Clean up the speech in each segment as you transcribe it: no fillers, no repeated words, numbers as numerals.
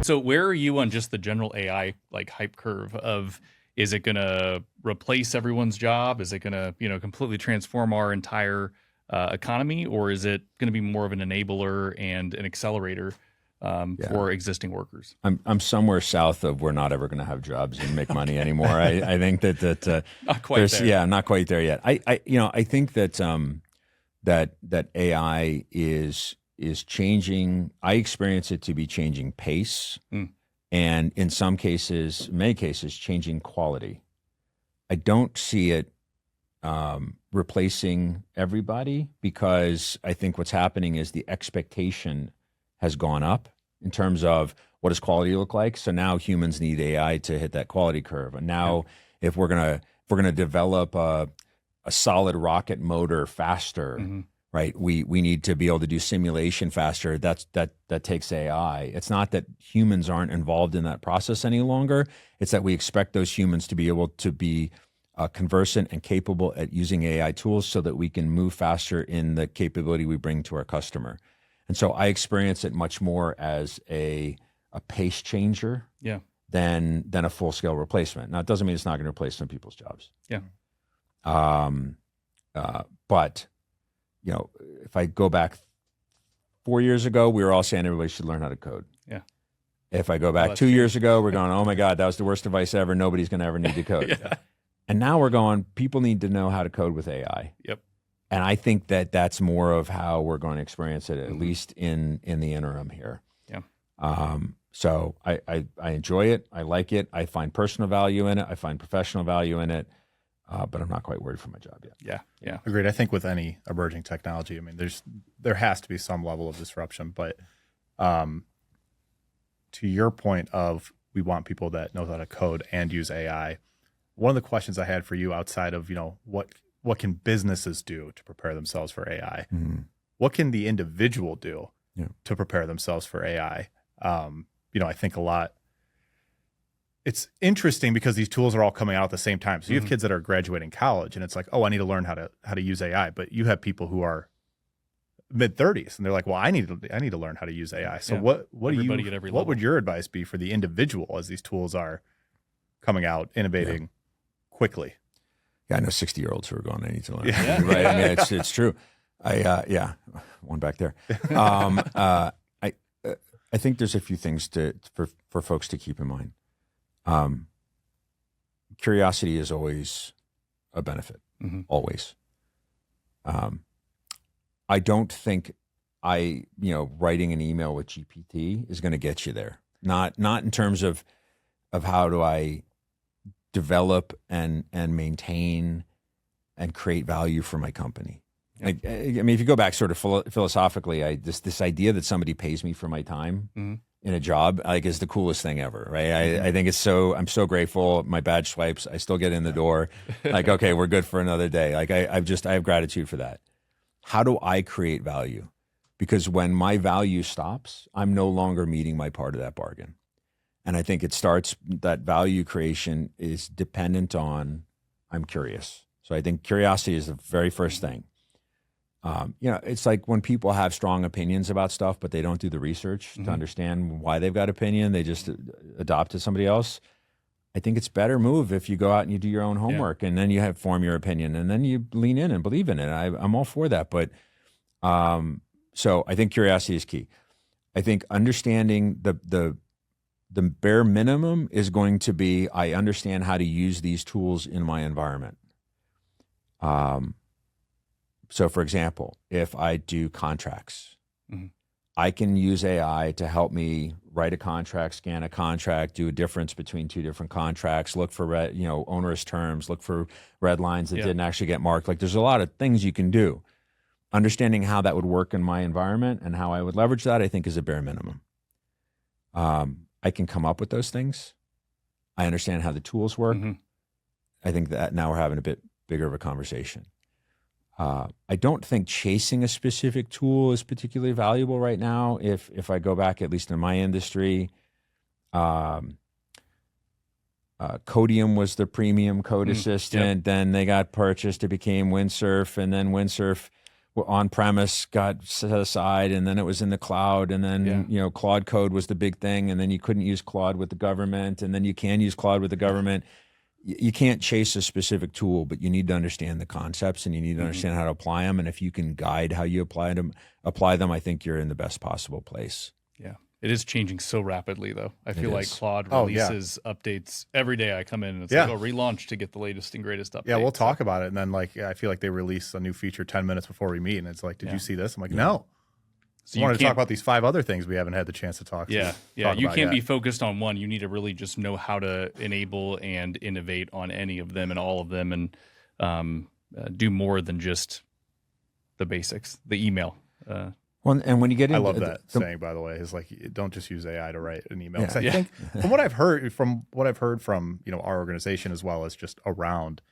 So where are you on just the general AI like hype curve of, is it going to replace everyone's job? Is it going to, completely transform our entire economy, or is it going to be more of an enabler and an accelerator for existing workers? I'm somewhere south of we're not ever going to have jobs and make money anymore. I think that Not quite there. Yeah, not quite there yet. I think that that AI is changing. I experience it to be changing pace, and in some cases, many cases, changing quality. I don't see it replacing everybody, because I think what's happening is the expectation has gone up in terms of what does quality look like. So now humans need AI to hit that quality curve. And now, if we're gonna develop a solid rocket motor faster, right? We need to be able to do simulation faster. That takes AI. It's not that humans aren't involved in that process any longer. It's that we expect those humans to be able to be conversant and capable at using AI tools so that we can move faster in the capability we bring to our customer. And so I experience it much more as a pace changer than a full-scale replacement. Now, it doesn't mean it's not going to replace some people's jobs. Yeah. But if I go back 4 years ago, we were all saying everybody should learn how to code. Yeah. If I go back 2 years ago, we're going, oh my God, that was the worst advice ever. Nobody's going to ever need to code. And now we're going, people need to know how to code with AI. Yep. And I think that that's more of how we're going to experience it, at least in the interim here. Yeah. So I enjoy it. I like it. I find personal value in it. I find professional value in it. But I'm not quite worried for my job yet. Yeah. Yeah. Agreed. I think with any emerging technology, I mean, there has to be some level of disruption. But to your point of, we want people that know how to code and use AI. One of the questions I had for you, outside of, what can businesses do to prepare themselves for AI? What can the individual do to prepare themselves for AI? I think a lot. It's interesting because these tools are all coming out at the same time. So you have kids that are graduating college, and it's like, oh, I need to learn how to use AI. But you have people who are mid-30s, and they're like, well, I need to learn how to use AI. So what would your advice be for the individual as these tools are coming out, innovating quickly? Yeah, I know 60-year-olds who are going, I need to learn. Yeah. Right. I mean, it's true. One back there. I think there's a few things for folks to keep in mind. Curiosity is always a benefit, always. I don't think writing an email with GPT is going to get you there. Not in terms of how do I develop and maintain and create value for my company. Yeah. I mean, if you go back sort of philosophically, this idea that somebody pays me for my time in a job, is the coolest thing ever, right? I think I'm so grateful. My badge swipes, I still get in the door. Okay, we're good for another day. I have gratitude for that. How do I create value? Because when my value stops, I'm no longer meeting my part of that bargain. And I think that value creation is dependent on, I'm curious. So I think curiosity is the very first thing. It's like when people have strong opinions about stuff, but they don't do the research to understand why they've got opinion. They just adopt to somebody else. I think it's better move if you go out and you do your own homework and then you form your opinion and then you lean in and believe in it. I'm all for that. But so I think curiosity is key. I think understanding the bare minimum is going to be, I understand how to use these tools in my environment. So for example, if I do contracts, I can use AI to help me write a contract, scan a contract, do a difference between two different contracts, look for onerous terms, look for red lines that didn't actually get marked. There's a lot of things you can do. Understanding how that would work in my environment and how I would leverage that, I think, is a bare minimum. I can come up with those things. I understand how the tools work. I think that now we're having a bit bigger of a conversation. I don't think chasing a specific tool is particularly valuable right now. If I go back, at least in my industry, Codium was the premium code assistant. Then they got purchased. It became Windsurf, and then Windsurf on premise got set aside, and then it was in the cloud, and then Claude Code was the big thing, and then you couldn't use Claude with the government, and then you can use Claude with the government. You can't chase a specific tool, but you need to understand the concepts, and you need to understand how to apply them. And if you can guide how you apply them, I think you're in the best possible place. Yeah. It is changing so rapidly, though. I feel like is. Claude releases updates every day. I come in and it's like, relaunch to get the latest and greatest update. Yeah, we'll talk about it. And then I feel like they release a new feature 10 minutes before we meet. And it's like, did you see this? I'm like, no. So I wanted to talk about these 5 other things we haven't had the chance to talk Yeah. talk You about can't yet. be focused on one. You need to really just know how to enable and innovate on any of them and all of them, and do more than just the basics, the email. Well, and when you get into I love that saying, by the way, is like, don't just use AI to write an email. 'Cause I think from what I've heard from our organization, as well as just around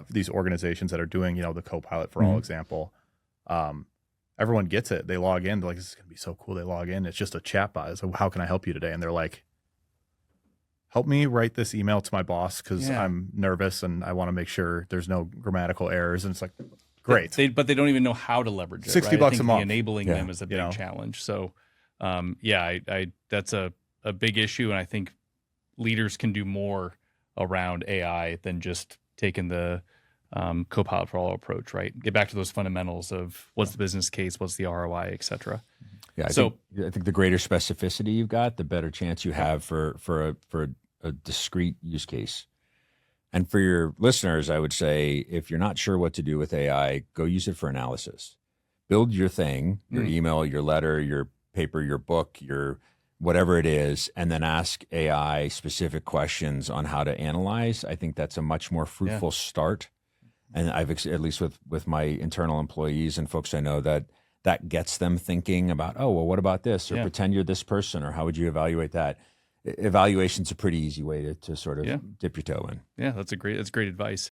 these organizations that are doing, the Copilot for All example, everyone gets it. They log in. They're like, this is going to be so cool. They log in. It's just a chatbot. So how can I help you today? And they're like, help me write this email to my boss because I'm nervous and I want to make sure there's no grammatical errors. And it's like, great. But they don't even know how to leverage it. $60 right? I think a month. Enabling them is a big challenge. So, I that's a big issue. And I think leaders can do more around AI than just taking the Copilot for All approach, right? Get back to those fundamentals of what's the business case, what's the ROI, et cetera. Yeah, I think the greater specificity you've got, the better chance you have for a discrete use case. And for your listeners, I would say, if you're not sure what to do with AI, go use it for analysis. Build your thing, your email, your letter, your paper, your book, your whatever it is, and then ask AI specific questions on how to analyze. I think that's a much more fruitful start. And I've, at least with my internal employees and folks I know, that gets them thinking about, oh, well, what about this? Or pretend you're this person, or how would you evaluate that? Evaluation's a pretty easy way to sort of dip your toe in. Yeah, that's great advice.